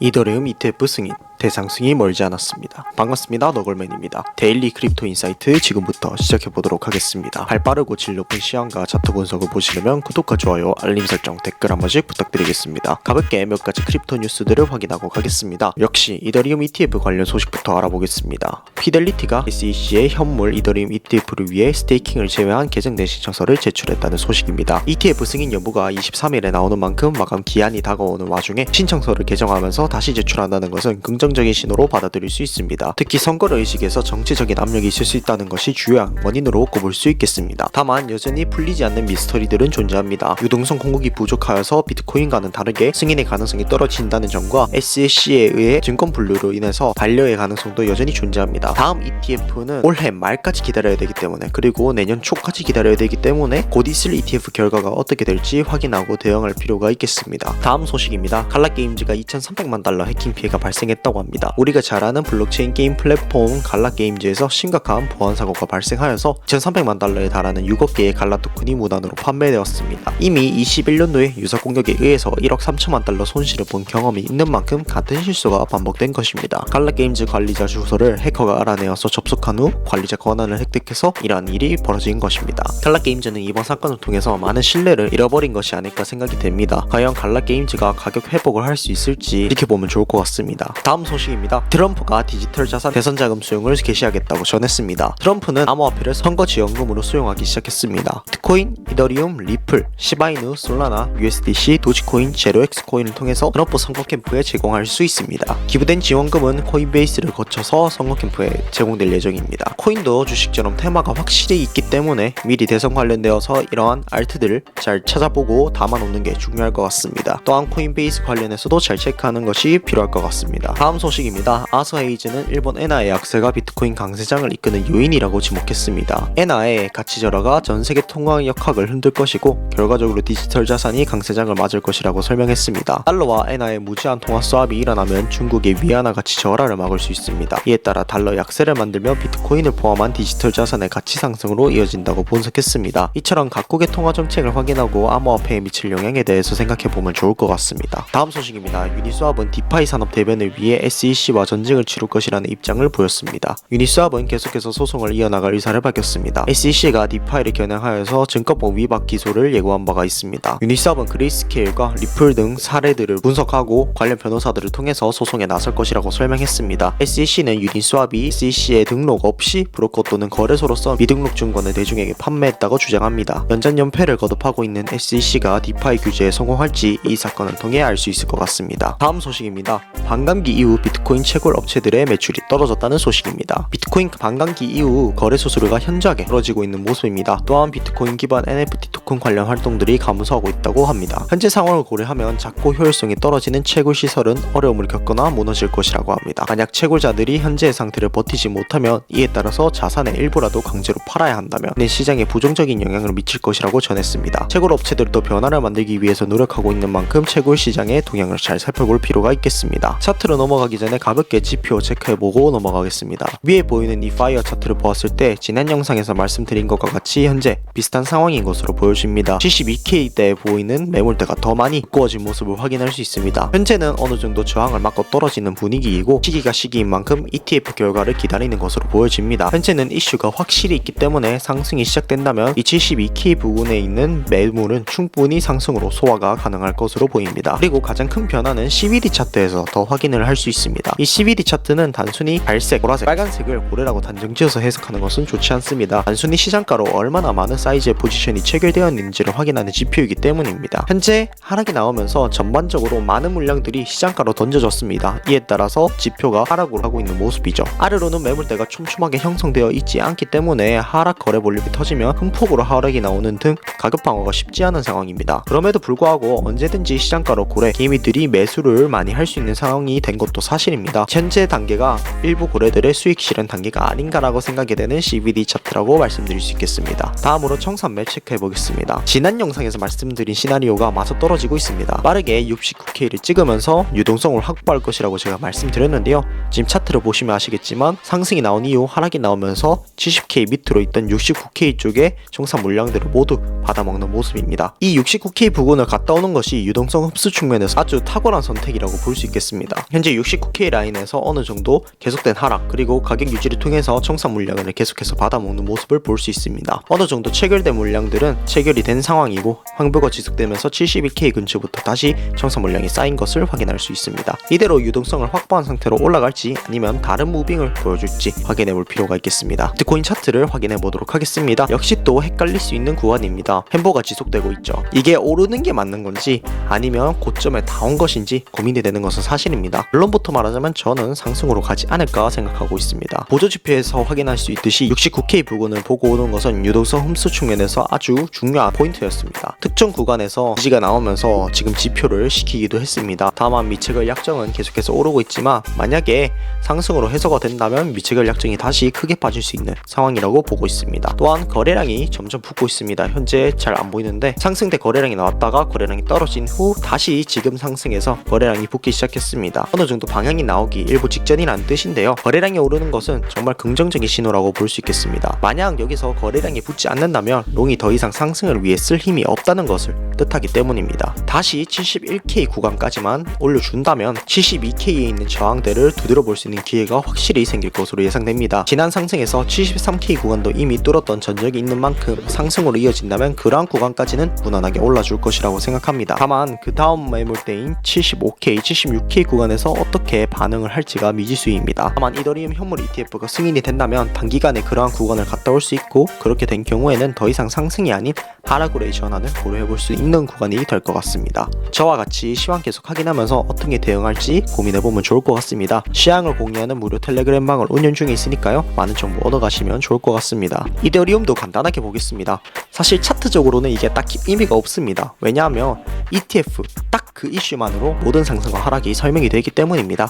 이더리움 ETF 승인, 대상승이 멀지 않았습니다. 반갑습니다. 너걸맨입니다. 데일리 크립토 인사이트 지금부터 시작해보도록 하겠습니다. 발빠르고 질 높은 시황과 차트 분석을 보시려면 구독과 좋아요, 알림 설정, 댓글 한 번씩 부탁드리겠습니다. 가볍게 몇 가지 크립토 뉴스들을 확인하고 가겠습니다. 역시 이더리움 ETF 관련 소식부터 알아보겠습니다. 피델리티가 SEC의 현물 이더리움 ETF를 위해 스테이킹을 제외한 개정된 신청서를 제출했다는 소식입니다. ETF 승인 여부가 23일에 나오는 만큼 마감 기한이 다가오는 와중에 신청서를 개정하면서 다시 제출한다는 것은 긍정적인 신호로 받아들일 수 있습니다. 특히 선거 의식에서 정치적인 압력이 있을 수 있다는 것이 주요한 원인으로 꼽을 수 있겠습니다. 다만 여전히 풀리지 않는 미스터리들은 존재합니다. 유동성 공급이 부족하여서 비트코인과는 다르게 승인의 가능성이 떨어진다는 점과 SEC에 의해 증권 분류로 인해서 반려의 가능성도 여전히 존재합니다. 다음 ETF는 올해 말까지 기다려야 되기 때문에, 그리고 내년 초까지 기다려야 되기 때문에 곧 있을 ETF 결과가 어떻게 될지 확인하고 대응할 필요가 있겠습니다. 다음 소식입니다. 갈라게임즈가 2,300만 달러 해킹 피해가 발생했다고 합니다. 우리가 잘 아는 블록체인 게임 플랫폼 갈라게임즈에서 심각한 보안 사고가 발생하여서 2,300만 달러에 달하는 6억 개의 갈라 토큰이 무단으로 판매되었습니다. 이미 21년도에 유사 공격에 의해서 1억 3천만 달러 손실을 본 경험이 있는 만큼 같은 실수가 반복된 것입니다. 갈라게임즈 관리자 주소를 해커가 알아내어서 접속한 후 관리자 권한을 획득해서 이러한 일이 벌어진 것입니다. 갈라게임즈는 이번 사건을 통해서 많은 신뢰를 잃어버린 것이 아닐까 생각이 됩니다. 과연 갈라게임즈가 가격 회복을 할 수 있을지 지켜보면 좋을 것 같습니다. 다음 소식입니다. 트럼프가 디지털 자산 대선 자금 수용을 개시하겠다고 전했습니다. 트럼프는 암호화폐를 선거 지원금으로 수용하기 시작했습니다. 비트코인, 이더리움, 리플, 시바이누, 솔라나, USDC, 도지코인, 제로엑스 코인을 통해서 트럼프 선거 캠프에 제공할 수 있습니다. 기부된 지원금은 코인베이스를 거쳐서 선거 캠프에 제공될 예정입니다. 코인도 주식처럼 테마가 확실히 있기 때문에 미리 대선 관련되어서 이러한 알트들을 잘 찾아보고 담아놓는 게 중요할 것 같습니다. 또한 코인베이스 관련해서도 잘 체크하는 것이 필요할 것 같습니다. 다음 소식입니다. 아서헤이즈는 일본 엔화의 약세가 비트코인 강세장을 이끄는 요인이라고 지목했습니다. 엔화의 가치 절하가 전 세계 통화 역학을 흔들 것이고 결과적으로 디지털 자산이 강세장을 맞을 것이라고 설명했습니다. 달러와 엔화의 무제한 통화 수합이 일어나면 중국의 위안화 가치 저하를 막을 수 있습니다. 이에 따라 달러 약세를 만들며 비트코인을 포함한 디지털 자산의 가치 상승으로 이어진다고 분석했습니다. 이처럼 각국의 통화 정책을 확인하고 암호화폐에 미칠 영향에 대해서 생각해보면 좋을 것 같습니다. 다음 소식입니다. 유니스왑은 디파이 산업 대변을 위해 SEC와 전쟁을 치룰 것이라는 입장을 보였습니다. 유니스왑은 계속해서 소송을 이어나갈 의사를 밝혔습니다. SEC가 디파이를 겨냥하여서 증권법 위반 기소를 예고한 바가 있습니다. 유니스왑은 그레이스케일과 리플 등 사례들을 분석하고 관련 변호사들을 통해서 소송에 나설 것이라고 설명했습니다. SEC는 유니스왑이 SEC에 등록 없이 브로커 또는 거래소로서 미등록 증권을 대중에게 판매했다고 주장합니다. 연장 연패를 거듭하고 있는 SEC가 디파이 규제에 성공할지 이 사건을 통해 알 수 있을 것 같습니다. 다음 소식입니다. 반감기 이후 비트코인 채굴 업체들의 매출이 떨어졌다는 소식입니다. 비트코인 반감기 이후 거래소 수수료가 현저하게 떨어지고 있는 모습입니다. 또한 비트코인 기반 NFT 토큰 관련 활동들이 감소하고 있다고 합니다. 현재 상황을 고려하면 작고 효율성이 떨어지는 채굴 시설은 어려움을 겪거나 무너질 것이라고 합니다. 만약 채굴자들이 현재의 상태를 버티지 못하면 이에 따라서 자산의 일부라도 강제로 팔아야 한다면 내 시장에 부정적인 영향을 미칠 것이라고 전했습니다. 채굴 업체들도 변화를 만들기 위해서 노력하고 있는 만큼 채굴 시장의 동향을 잘 살펴볼 필요가 있겠습니다. 차트로 넘어가기 전에 가볍게 지표 체크해보고 넘어가겠습니다. 위에 보이는 이 파이어 차트를 보았을 때 지난 영상에서 말씀드린 것과 같이 현재 비슷한 상황인 것으로 보여집니다. 72K대에 보이는 매물대가 더 많이 두꺼워진 모습을 확인할 수 있습니다. 현재는 어느 정도 저항을 맞고 떨어지는 분위기이고 시기가 시기인 만큼 ETF 결과를 기다리는 것으로 보여집니다. 현재는 이슈가 확실히 있기 때문에 상승이 시작된다면 이 72K 부근에 있는 매물은 충분히 상승으로 소화가 가능할 것으로 보입니다. 그리고 가장 큰 변화는 CVD 차트에서 더 확인을 할 수 있습니다. 이 CVD 차트는 단순히 갈색, 보라색, 빨간색을 고래라고 단정지어서 해석하는 것은 좋지 않습니다. 단순히 시장가로 얼마나 많은 사이즈의 포지션이 체결되어 있는지를 확인하는 지표이기 때문입니다. 현재 하락이 나오면서 전반적으로 많은 물량들이 시장가로 던져졌습니다. 이에 따라서 지표가 하락을 하고 있는 모습이죠. 아래로는 매물대가 촘촘하게 형성되어 있지 않기 때문에 하락 거래 볼륨이 터지면 큰 폭으로 하락이 나오는 등 가격 방어가 쉽지 않은 상황입니다. 그럼에도 불구하고 언제든지 시장가로 고래 개미들이 매수를 많이 할 수 있는 상황이 된 것도 것도 사실입니다. 현재 단계가 일부 고래들의 수익 실현 단계가 아닌가라고 생각이 되는 CVD 차트라고 말씀드릴 수 있겠습니다. 다음으로 청산매 체크해 보겠습니다. 지난 영상에서 말씀드린 시나리오가 맞아 떨어지고 있습니다. 빠르게 69K를 찍으면서 유동성을 확보할 것이라고 제가 말씀드렸는데요. 지금 차트를 보시면 아시겠지만 상승이 나온 이후 하락이 나오면서 70K 밑으로 있던 69K 쪽에 청산 물량들을 모두 받아먹는 모습입니다. 이 69K 부근을 갔다 오는 것이 유동성 흡수 측면에서 아주 탁월한 선택이라고 볼 수 있겠습니다. 현재 69K 라인에서 어느 정도 계속된 하락 그리고 가격 유지를 통해서 청산 물량을 계속해서 받아먹는 모습을 볼 수 있습니다. 어느 정도 체결된 물량들은 체결이 된 상황이고 황보가 지속되면서 72K 근처부터 다시 청산 물량이 쌓인 것을 확인할 수 있습니다. 이대로 유동성을 확보한 상태로 올라갈지 아니면 다른 무빙을 보여줄지 확인해 볼 필요가 있겠습니다. 비트코인 차트를 확인해 보도록 하겠습니다. 역시 또 헷갈릴 수 있는 구간입니다. 햄버가 지속되고 있죠. 이게 오르는 게 맞는 건지 아니면 고점에 다 온 것인지 고민이 되는 것은 사실입니다. 결론부터 말하자면 저는 상승으로 가지 않을까 생각하고 있습니다. 보조지표에서 확인할 수 있듯이 69K 부근을 보고 오는 것은 유동성 흡수 측면에서 아주 중요한 포인트였습니다. 특정 구간에서 지지가 나오면서 지금 지표를 시키기도 했습니다. 다만 미체결 약정은 계속해서 오르고 있지만 만약에 상승으로 해소가 된다면 미체결 약정이 다시 크게 빠질 수 있는 상황이라고 보고 있습니다. 또한 거래량이 점점 붙고 있습니다. 현재 잘 안 보이는데 상승대 거래량이 나왔다가 거래량이 떨어진 후 다시 지금 상승해서 거래량이 붙기 시작했습니다. 어느 정도 방향이 나오기 일부 직전이라는 뜻인데요. 거래량이 오르는 것은 정말 긍정적인 신호라고 볼 수 있겠습니다. 만약 여기서 거래량이 붙지 않는다면 롱이 더 이상 상승을 위해 쓸 힘이 없다는 것을 뜻하기 때문입니다. 다시 71K 구간까지만 올려준다면 72K에 있는 저항대를 두드려 볼 수 있는 기회가 확실히 생길 것으로 예상됩니다. 지난 상승에서 73K 구간도 이미 뚫었던 전적이 있는 만큼 상승으로 이어진다면 그러한 구간까지는 무난하게 올라줄 것이라고 생각합니다. 다만 그 다음 매물대인 75K, 76K 구간에서 어떻게 반응을 할지가 미지수입니다. 다만 이더리움 현물 ETF가 승인이 된다면 단기간에 그러한 구간을 갔다 올 수 있고 그렇게 된 경우에는 더 이상 상승이 아닌 하락으로의 전환을 고려해볼 수 있는 구간이 될 것 같습니다. 저와 같이 시황 계속 확인하면서 어떻게 대응할지 고민해보면 좋을 것 같습니다. 시황을 공유하는 무료 텔레그램방을 운영 중에 있으니까요. 많은 정보 얻어가시면 좋을 것 같습니다. 이더리움도 간단하게 보겠습니다. 사실 차트적으로는 이게 딱히 의미가 없습니다. 왜냐하면 ETF 딱 그 이슈만으로 모든 상승과 하락이 설명이 되기 때문입니다.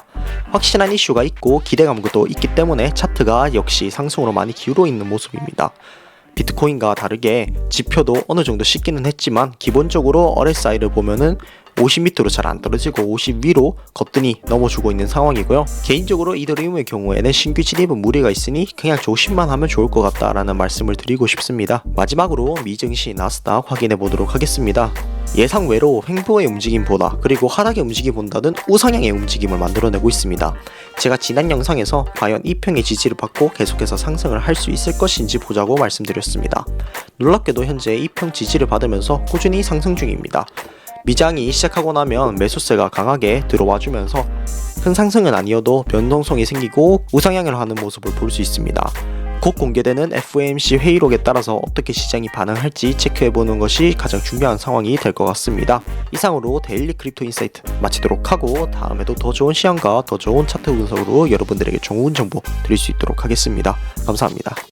확실한 이슈가 있고 기대감도 있기 때문에 차트가 역시 상승으로 많이 기울어 있는 모습입니다. 비트코인과 다르게 지표도 어느 정도 씻기는 했지만 기본적으로 RSI를 보면은 50 밑으로 잘 안 떨어지고 50 위로 거뜬히 넘어주고 있는 상황이고요. 개인적으로 이더리움의 경우에는 신규 진입은 무리가 있으니 그냥 조심만 하면 좋을 것 같다라는 말씀을 드리고 싶습니다. 마지막으로 미증시 나스닥 확인해 보도록 하겠습니다. 예상외로 횡보의 움직임보다 그리고 하락의 움직임보다는 우상향의 움직임을 만들어내고 있습니다. 제가 지난 영상에서 과연 2평의 지지를 받고 계속해서 상승을 할 수 있을 것인지 보자고 말씀드렸습니다. 놀랍게도 현재 2평 지지를 받으면서 꾸준히 상승 중입니다. 미장이 시작하고 나면 매수세가 강하게 들어와주면서 큰 상승은 아니어도 변동성이 생기고 우상향을 하는 모습을 볼 수 있습니다. 곧 공개되는 FOMC 회의록에 따라서 어떻게 시장이 반응할지 체크해보는 것이 가장 중요한 상황이 될 것 같습니다. 이상으로 데일리 크립토 인사이트 마치도록 하고 다음에도 더 좋은 시황과 더 좋은 차트 분석으로 여러분들에게 좋은 정보 드릴 수 있도록 하겠습니다. 감사합니다.